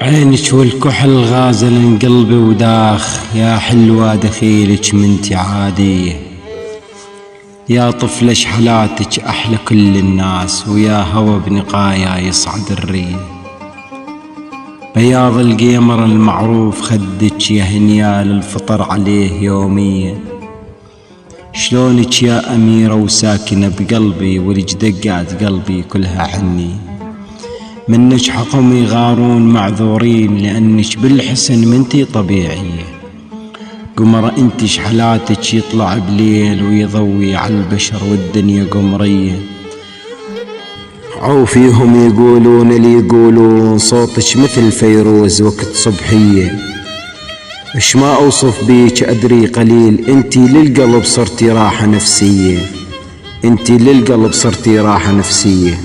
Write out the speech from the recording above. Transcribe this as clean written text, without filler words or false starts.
عينك والكحل غازل قلبي وداخ، يا حلوة دخيلك منتي عادية، يا طفلة شحلاتك أحلى كل الناس، ويا هوى بنقايا يصعد الريح. بياض القمر المعروف خدك يا هنيا للفطر عليه يوميا، شلونك يا أميرة وساكنة بقلبي، ولج دقات قلبي كلها عني. منك حقم يغارون معذورين، لأنك بالحسن منتي طبيعية، قمرة انت شحلاتك يطلع بليل ويضوي على البشر والدنيا قمرية. عوفيهم يقولون اللي يقولون، صوتك مثل فيروز وقت صبحية. اش ما اوصف بيك ادري قليل، انتي للقلب صرتي راحة نفسية، انتي للقلب صرتي راحة نفسية.